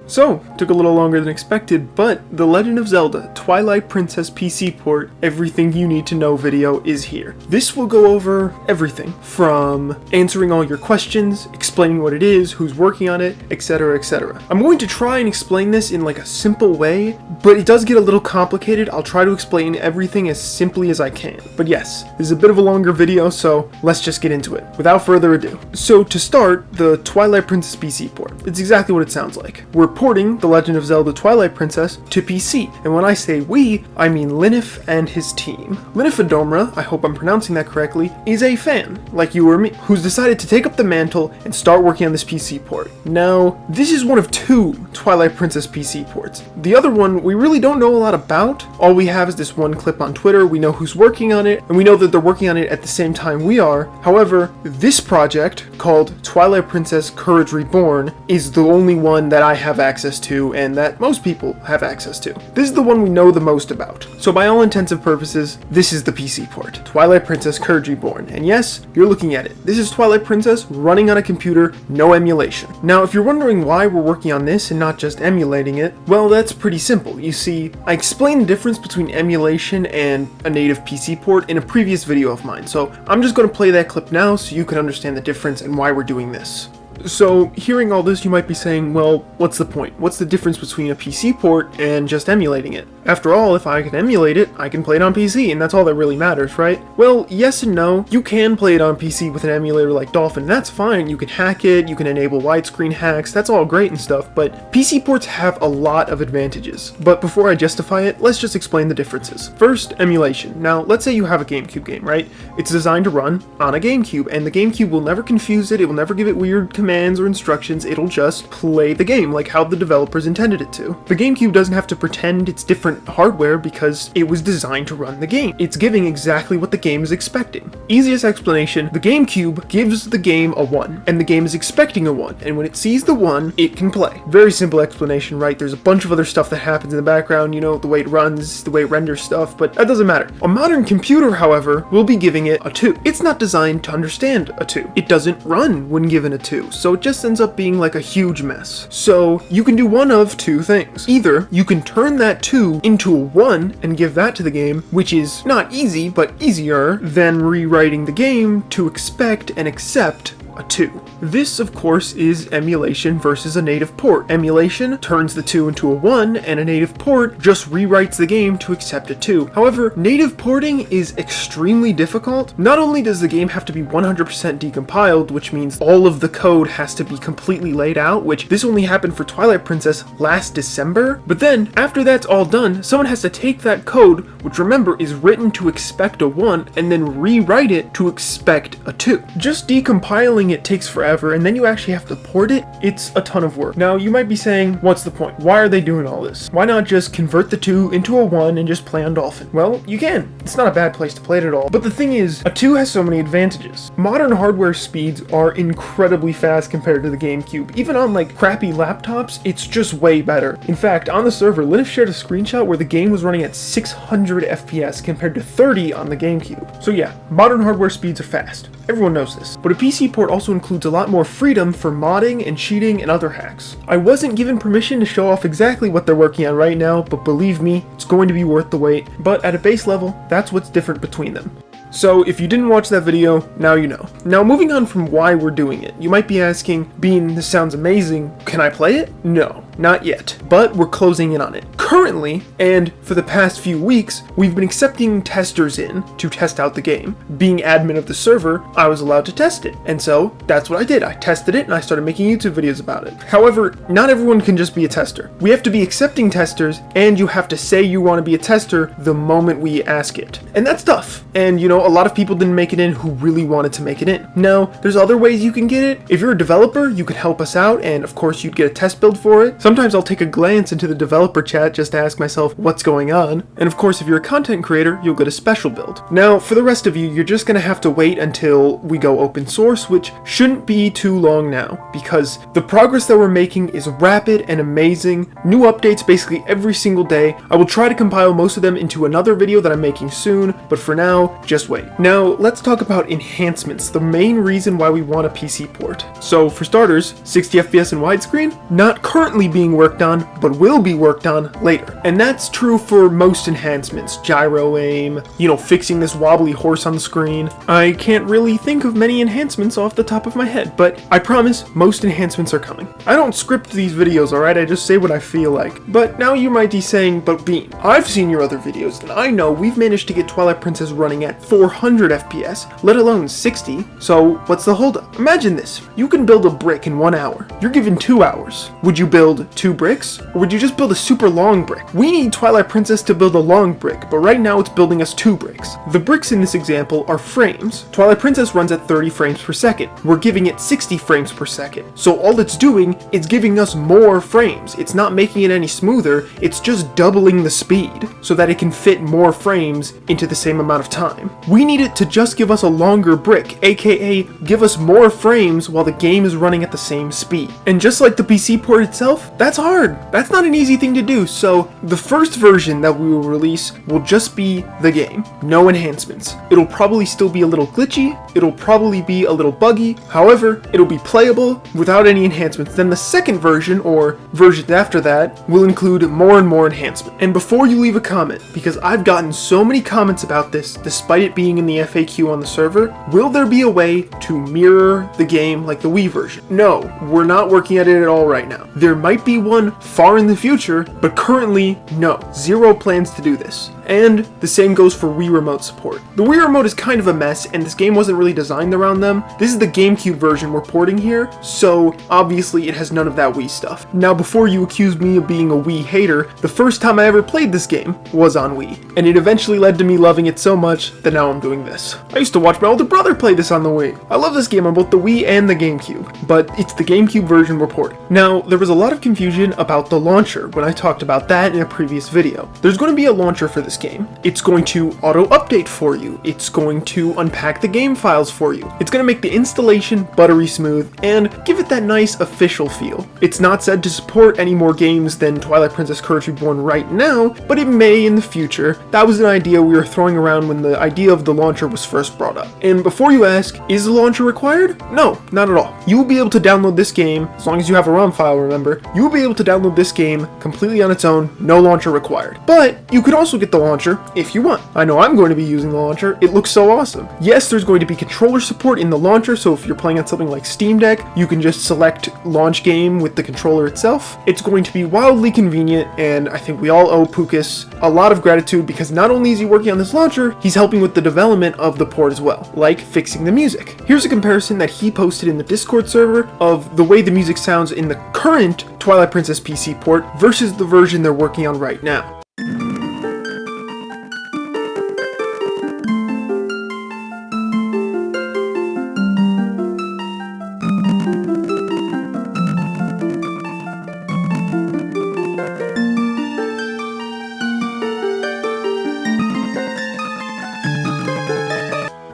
So, took a little longer than expected, but The Legend of Zelda Twilight Princess PC Port Everything You Need to Know video is here. This will go over everything, from answering all your questions, explaining what it is, who's working on it, etc, etc. I'm going to try and explain this in like a simple way, but it does get a little complicated. I'll try to explain everything as simply as I can. But yes, this is a bit of a longer video, so let's just get into it. Without further ado. So to start, the Twilight Princess PC Port. It's exactly what it sounds like. We're porting The Legend of Zelda Twilight Princess to PC, and when I say we, I mean Linif and his team. Linif Adomra, I hope I'm pronouncing that correctly, is a fan, like you or me, who's decided to take up the mantle and start working on this PC port. Now, this is one of two Twilight Princess PC ports. The other one we really don't know a lot about. All we have is this one clip on Twitter, we know who's working on it, and we know that they're working on it at the same time we are. However, this project, called Twilight Princess Courage Reborn, is the only one that I have access to and that most people have access to. This is the one we know the most about. So by all intents and purposes, this is the PC port, Twilight Princess Courage Reborn. And yes, you're looking at it. This is Twilight Princess running on a computer, no emulation. Now, if you're wondering why we're working on this and not just emulating it, well, that's pretty simple. You see, I explained the difference between emulation and a native PC port in a previous video of mine, so I'm just going to play that clip now so you can understand the difference and why we're doing this. So, hearing all this, you might be saying, well, what's the point? What's the difference between a PC port and just emulating it? After all, if I can emulate it, I can play it on PC, and that's all that really matters, right? Well, yes and no. You can play it on PC with an emulator like Dolphin, that's fine. You can hack it, you can enable widescreen hacks, that's all great and stuff, but PC ports have a lot of advantages. But before I justify it, let's just explain the differences. First, emulation. Now, let's say you have a GameCube game, right? It's designed to run on a GameCube, and the GameCube will never confuse it, it will never give it weird commands or instructions, it'll just play the game like how the developers intended it to. The GameCube doesn't have to pretend it's different hardware because it was designed to run the game. It's giving exactly what the game is expecting. Easiest explanation, the GameCube gives the game a 1, and the game is expecting a 1, and when it sees the 1, it can play. Very simple explanation, right? There's a bunch of other stuff that happens in the background, you know, the way it runs, the way it renders stuff, but that doesn't matter. A modern computer, however, will be giving it a 2. It's not designed to understand a 2. It doesn't run when given a 2, so it just ends up being like a huge mess. So you can do one of two things. Either you can turn that 2 into a 1 and give that to the game, which is not easy, but easier than rewriting the game to expect and accept a 2. This, of course, is emulation versus a native port. Emulation turns the 2 into a 1, and a native port just rewrites the game to accept a 2. However, native porting is extremely difficult. Not only does the game have to be 100% decompiled, which means all of the code has to be completely laid out, which this only happened for Twilight Princess last December, but then, after that's all done, someone has to take that code, which remember is written to expect a 1, and then rewrite it to expect a 2. Just decompiling it takes forever, and then you actually have to port it. It's a ton of work. Now, you might be saying, what's the point? Why are they doing all this? Why not just convert the 2 into a 1 and just play on Dolphin? Well, you can. It's not a bad place to play it at all. But the thing is, a 2 has so many advantages. Modern hardware speeds are incredibly fast compared to the GameCube. Even on like crappy laptops, it's just way better. In fact, on the server, Linif shared a screenshot where the game was running at 600 FPS compared to 30 on the GameCube. So yeah, modern hardware speeds are fast. Everyone knows this. But a PC port also includes a lot more freedom for modding and cheating and other hacks. I wasn't given permission to show off exactly what they're working on right now, but believe me, it's going to be worth the wait. But at a base level, that's what's different between them. So if you didn't watch that video, now you know. Now moving on from why we're doing it, you might be asking, Bean, this sounds amazing, can I play it? No, not yet, but we're closing in on it. Currently, and for the past few weeks, we've been accepting testers in to test out the game. Being admin of the server, I was allowed to test it, and so that's what I did. I tested it and I started making YouTube videos about it. However, not everyone can just be a tester. We have to be accepting testers, and you have to say you want to be a tester the moment we ask it. And that's tough. And you know, a lot of people didn't make it in who really wanted to make it in. Now, there's other ways you can get it. If you're a developer, you can help us out, and of course you'd get a test build for it. Sometimes I'll take a glance into the developer chat just to ask myself what's going on. And of course, if you're a content creator, you'll get a special build. Now, for the rest of you, you're just gonna have to wait until we go open source, which shouldn't be too long now, because the progress that we're making is rapid and amazing. New updates basically every single day. I will try to compile most of them into another video that I'm making soon, but for now, just wait. Now, let's talk about enhancements, the main reason why we want a PC port. So for starters, 60 FPS and widescreen, not currently being worked on, but will be worked on later. And that's true for most enhancements, gyro aim, fixing this wobbly horse on the screen. I can't really think of many enhancements off the top of my head, but I promise most enhancements are coming. I don't script these videos, alright? I just say what I feel like. But now you might be saying, but Bean, I've seen your other videos, and I know we've managed to get Twilight Princess running at 400 FPS, let alone 60, so what's the holdup? Imagine this, you can build a brick in 1 hour. You're given 2 hours. Would you build 2 bricks, or would you just build a super long brick? We need Twilight Princess to build a long brick, but right now it's building us 2 bricks. The bricks in this example are frames. Twilight Princess runs at 30 frames per second. We're giving it 60 frames per second. So all it's doing is giving us more frames. It's not making it any smoother, it's just doubling the speed so that it can fit more frames into the same amount of time. We need it to just give us a longer brick, aka give us more frames while the game is running at the same speed. And just like the PC port itself, that's hard. That's not an easy thing to do, so the first version that we will release will just be the game. No enhancements. It'll probably still be a little glitchy, it'll probably be a little buggy, however, it'll be playable without any enhancements. Then the second version, or versions after that, will include more and more enhancements. And before you leave a comment, because I've gotten so many comments about this, despite it being in the FAQ on the server, will there be a way to mirror the game like the Wii version? No, we're not working at it at all right now. There might be one far in the future, but currently, no. Zero plans to do this. And the same goes for Wii Remote support. The Wii Remote is kind of a mess, and this game wasn't really designed around them. This is the GameCube version we're porting here, so obviously it has none of that Wii stuff. Now, before you accuse me of being a Wii hater, the first time I ever played this game was on Wii, and it eventually led to me loving it so much that now I'm doing this. I used to watch my older brother play this on the Wii. I love this game on both the Wii and the GameCube, but it's the GameCube version we're porting. Now, there was a lot of confusion about the launcher when I talked about that in a previous video. There's going to be a launcher for this game. It's going to auto-update for you. It's going to unpack the game files for you. It's going to make the installation buttery smooth and give it that nice official feel. It's not said to support any more games than Twilight Princess Courage Reborn right now, but it may in the future. That was an idea we were throwing around when the idea of the launcher was first brought up. And before you ask, is the launcher required? No, not at all. You will be able to download this game, as long as you have a ROM file, remember, you will be able to download this game completely on its own, no launcher required. But you could also get the launcher if you want. I know I'm going to be using the launcher, it looks so awesome. Yes, there's going to be controller support in the launcher, so if you're playing on something like Steam Deck, you can just select launch game with the controller itself. It's going to be wildly convenient, and I think we all owe Pukas a lot of gratitude because not only is he working on this launcher, he's helping with the development of the port as well, like fixing the music. Here's a comparison that he posted in the Discord server of the way the music sounds in the current Twilight Princess PC port versus the version they're working on right now.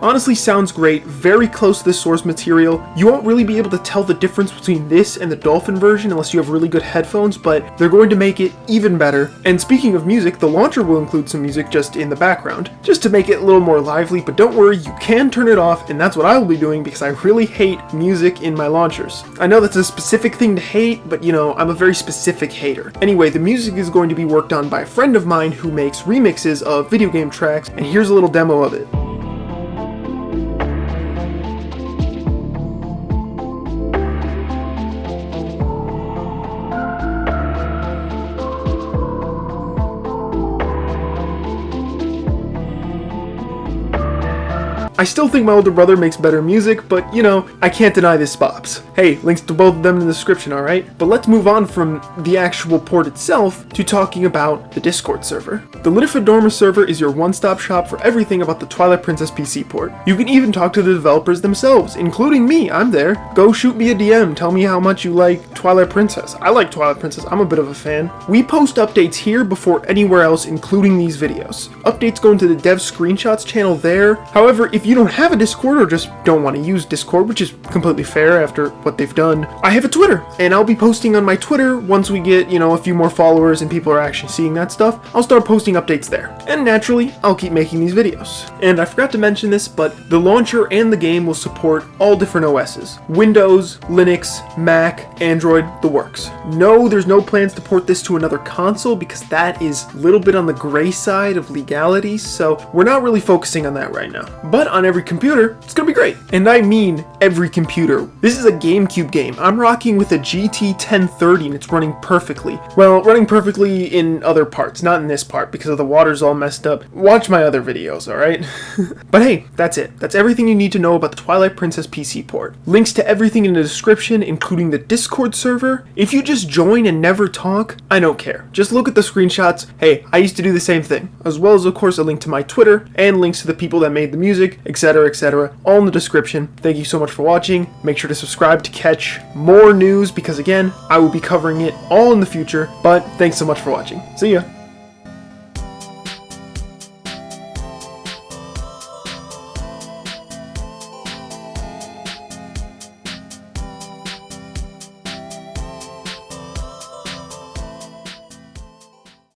Honestly, sounds great, very close to the source material. You won't really be able to tell the difference between this and the Dolphin version unless you have really good headphones, but they're going to make it even better. And speaking of music, the launcher will include some music just in the background, just to make it a little more lively, but don't worry, you can turn it off, and that's what I will be doing because I really hate music in my launchers. I know that's a specific thing to hate, but I'm a very specific hater. Anyway, the music is going to be worked on by a friend of mine who makes remixes of video game tracks, and here's a little demo of it. I still think my older brother makes better music, but you know, I can't deny this bops. Hey, links to both of them in the description, alright? But let's move on from the actual port itself to talking about the Discord server. The Litterford server is your one-stop shop for everything about the Twilight Princess PC port. You can even talk to the developers themselves, including me. I'm there. Go shoot me a DM, tell me how much you like Twilight Princess. I like Twilight Princess, I'm a bit of a fan. We post updates here before anywhere else, including these videos. Updates go into the dev screenshots channel there. However, if you don't have a Discord or just don't want to use Discord, which is completely fair after what they've done, I have a Twitter, and I'll be posting on my Twitter once we get, you know, a few more followers and people are actually seeing that stuff. I'll start posting updates there. And naturally, I'll keep making these videos. And I forgot to mention this, but the launcher and the game will support all different OSs. Windows, Linux, Mac, Android, the works. No, there's no plans to port this to another console because that is a little bit on the gray side of legality, so we're not really focusing on that right now. But on every computer, it's gonna be great. And I mean every computer. This is a GameCube game. I'm rocking with a GT 1030 and it's running perfectly. Well, running perfectly in other parts, not in this part because of the water's all messed up. Watch my other videos, alright? But hey, that's it. That's everything you need to know about the Twilight Princess PC port. Links to everything in the description, including the Discord server. If you just join and never talk, I don't care. Just look at the screenshots. Hey, I used to do the same thing. As well as, of course, a link to my Twitter and links to the people that made the music, etc., all in the description. Thank you so much for watching. Make sure to subscribe to catch more news because, again, I will be covering it all in the future. But thanks so much for watching. See ya.